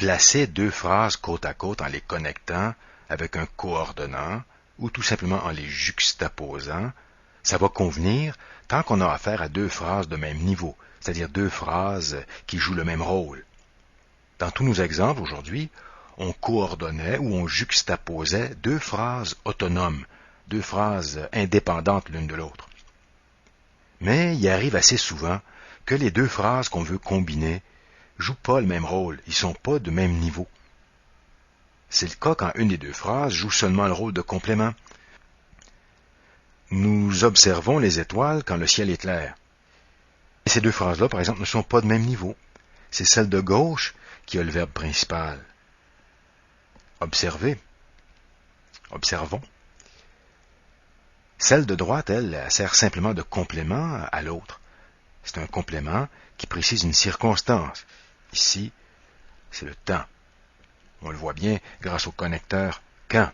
placer deux phrases côte à côte en les connectant avec un coordonnant ou tout simplement en les juxtaposant, ça va convenir tant qu'on a affaire à deux phrases de même niveau, c'est-à-dire deux phrases qui jouent le même rôle. Dans tous nos exemples aujourd'hui, on coordonnait ou on juxtaposait deux phrases autonomes, deux phrases indépendantes l'une de l'autre. Mais il arrive assez souvent que les deux phrases qu'on veut combiner jouent pas le même rôle, ils sont pas de même niveau. C'est le cas quand une des deux phrases joue seulement le rôle de complément. Nous observons les étoiles quand le ciel est clair. Et ces deux phrases-là, par exemple, ne sont pas de même niveau. C'est celle de gauche qui a le verbe principal. Observer. Observons. Celle de droite, elle sert simplement de complément à l'autre. C'est un complément qui précise une circonstance. Ici, c'est le temps. On le voit bien grâce au connecteur quand.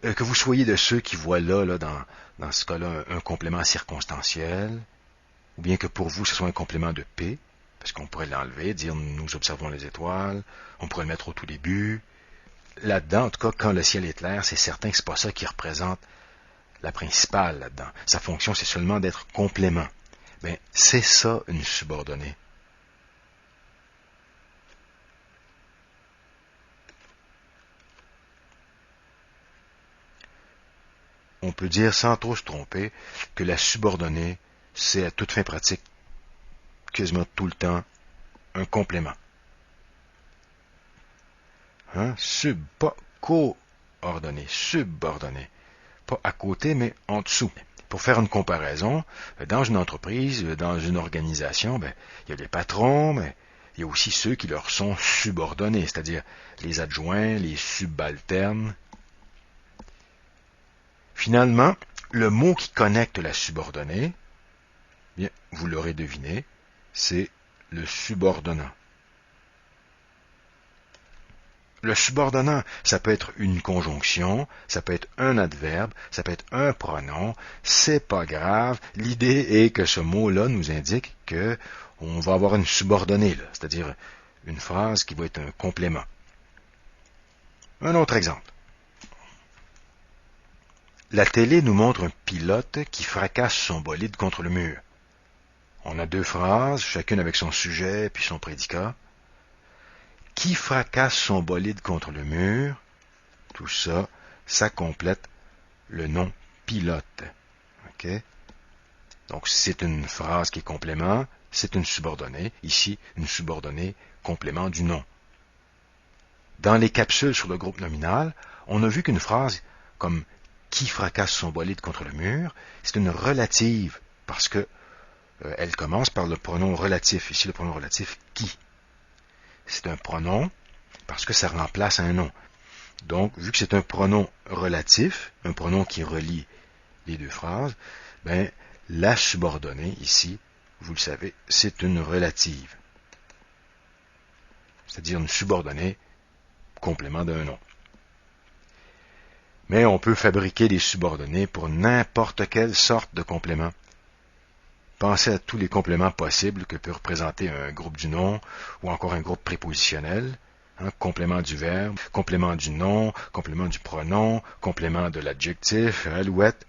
Que vous soyez de ceux qui voient là dans ce cas-là, un complément circonstanciel, ou bien que pour vous, ce soit un complément de P, parce qu'on pourrait l'enlever, dire nous observons les étoiles, on pourrait le mettre au tout début. Là-dedans, en tout cas, quand le ciel est clair, c'est certain que c'est pas ça qui représente la principale là-dedans. Sa fonction, c'est seulement d'être complément. Ben, c'est ça une subordonnée. On peut dire sans trop se tromper que la subordonnée, c'est à toute fin pratique, quasiment tout le temps, un complément. Pas coordonné, subordonné. Pas à côté, mais en dessous. Pour faire une comparaison, dans une entreprise, dans une organisation, il y a les patrons, mais il y a aussi ceux qui leur sont subordonnés, c'est-à-dire les adjoints, les subalternes. Finalement, le mot qui connecte la subordonnée, bien, vous l'aurez deviné, c'est le subordonnant. Le subordonnant, ça peut être une conjonction, ça peut être un adverbe, ça peut être un pronom, c'est pas grave. L'idée est que ce mot-là nous indique que on va avoir une subordonnée, c'est-à-dire une phrase qui va être un complément. Un autre exemple. La télé nous montre un pilote qui fracasse son bolide contre le mur. On a deux phrases, chacune avec son sujet puis son prédicat. Qui fracasse son bolide contre le mur? Tout ça, ça complète le nom pilote. Okay? Donc, c'est une phrase qui est complément, c'est une subordonnée. Ici, une subordonnée complément du nom. Dans les capsules sur le groupe nominal, on a vu qu'une phrase comme qui fracasse son bolide contre le mur, c'est une relative parce que elle commence par le pronom relatif. Ici, le pronom relatif qui. C'est un pronom parce que ça remplace un nom. Donc, vu que c'est un pronom relatif, un pronom qui relie les deux phrases, la subordonnée ici, vous le savez, c'est une relative. C'est-à-dire une subordonnée complément d'un nom. Mais on peut fabriquer des subordonnées pour n'importe quelle sorte de complément. Pensez à tous les compléments possibles que peut représenter un groupe du nom ou encore un groupe prépositionnel. Complément du verbe, complément du nom, complément du pronom, complément de l'adjectif, alouette.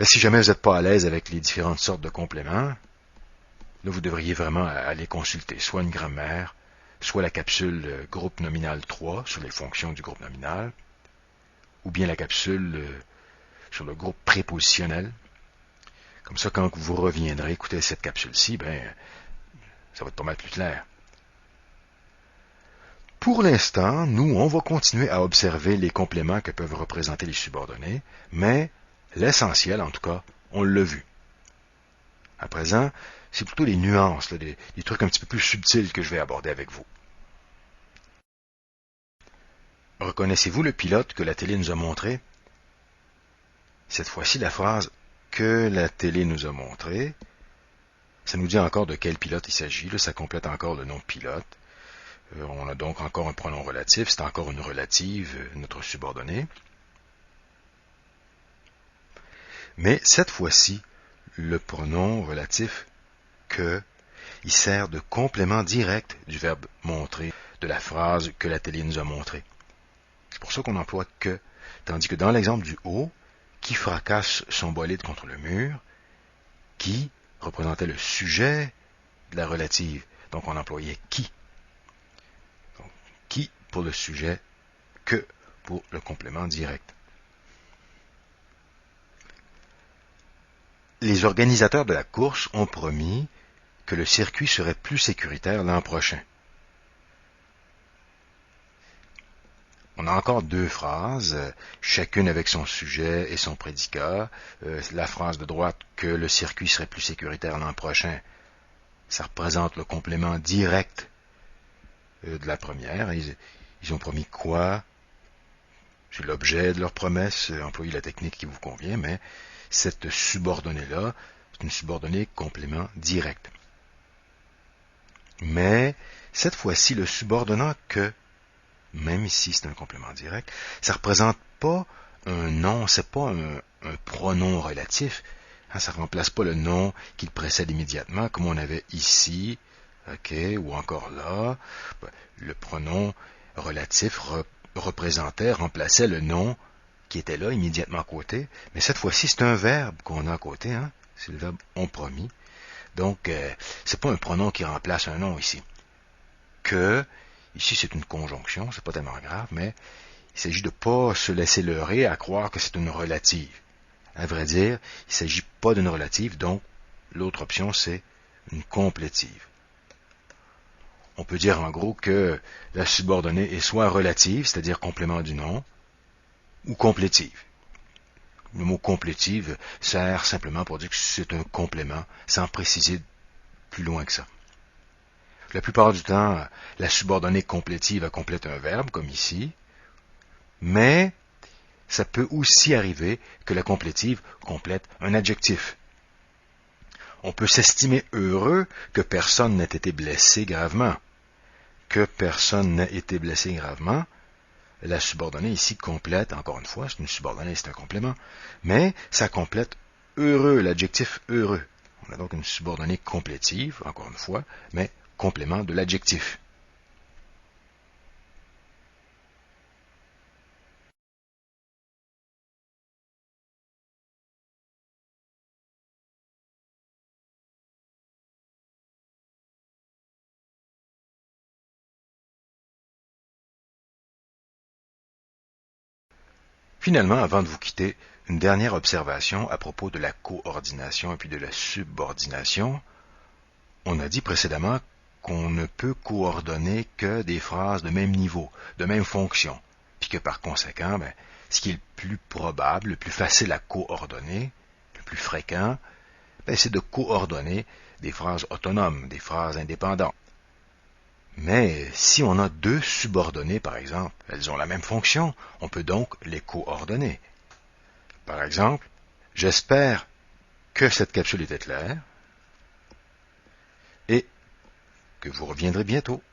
Si jamais vous n'êtes pas à l'aise avec les différentes sortes de compléments, là vous devriez vraiment aller consulter soit une grammaire, soit la capsule groupe nominal 3 sur les fonctions du groupe nominal, ou bien la capsule sur le groupe prépositionnel. Comme ça, quand vous reviendrez écouter cette capsule-ci, ça va être pas mal plus clair. Pour l'instant, nous, on va continuer à observer les compléments que peuvent représenter les subordonnées, mais l'essentiel, en tout cas, on l'a vu. À présent, c'est plutôt les nuances, des trucs un petit peu plus subtils que je vais aborder avec vous. Reconnaissez-vous le pilote que la télé nous a montré? Cette fois-ci, la phrase « que la télé nous a montré », ça nous dit encore de quel pilote il s'agit, ça complète encore le nom pilote. On a donc encore un pronom relatif, c'est encore une relative, notre subordonnée. Mais cette fois-ci, le pronom relatif « que », il sert de complément direct du verbe montrer de la phrase que l'atelier nous a montrée. C'est pour ça qu'on emploie que, tandis que dans l'exemple du haut, qui fracasse son bolide contre le mur, qui représentait le sujet de la relative. Donc on employait qui. Donc, qui pour le sujet, que pour le complément direct. Les organisateurs de la course ont promis que le circuit serait plus sécuritaire l'an prochain. On a encore deux phrases, chacune avec son sujet et son prédicat. La phrase de droite, que le circuit serait plus sécuritaire l'an prochain, ça représente le complément direct de la première. Ils ont promis quoi? C'est l'objet de leur promesse, employez la technique qui vous convient, mais cette subordonnée-là, c'est une subordonnée complément direct. Mais, cette fois-ci, le subordonnant que, même ici c'est un complément direct, ça ne représente pas un nom, c'est pas un pronom relatif. Ça ne remplace pas le nom qui le précède immédiatement, comme on avait ici, ou encore là. Le pronom relatif remplaçait le nom qui était là immédiatement à côté. Mais cette fois-ci, c'est un verbe qu'on a à côté. C'est le verbe ont promis. Donc, c'est pas un pronom qui remplace un nom ici. Que, ici c'est une conjonction, c'est pas tellement grave, mais il s'agit de ne pas se laisser leurrer à croire que c'est une relative. À vrai dire, il ne s'agit pas d'une relative, donc l'autre option c'est une complétive. On peut dire en gros que la subordonnée est soit relative, c'est-à-dire complément du nom, ou complétive. Le mot complétive sert simplement pour dire que c'est un complément, sans préciser plus loin que ça. La plupart du temps, la subordonnée complétive complète un verbe, comme ici, mais ça peut aussi arriver que la complétive complète un adjectif. On peut s'estimer heureux que personne n'ait été blessé gravement. Que personne n'ait été blessé gravement, la subordonnée ici complète, encore une fois, c'est une subordonnée, c'est un complément, mais ça complète heureux, l'adjectif heureux. On a donc une subordonnée complétive, encore une fois, mais complément de l'adjectif. Finalement, avant de vous quitter, une dernière observation à propos de la coordination et puis de la subordination. On a dit précédemment qu'on ne peut coordonner que des phrases de même niveau, de même fonction, puis que par conséquent, ce qui est le plus probable, le plus facile à coordonner, le plus fréquent, c'est de coordonner des phrases autonomes, des phrases indépendantes. Mais si on a deux subordonnées, par exemple, elles ont la même fonction, on peut donc les coordonner. Par exemple, j'espère que cette capsule était claire et que vous reviendrez bientôt.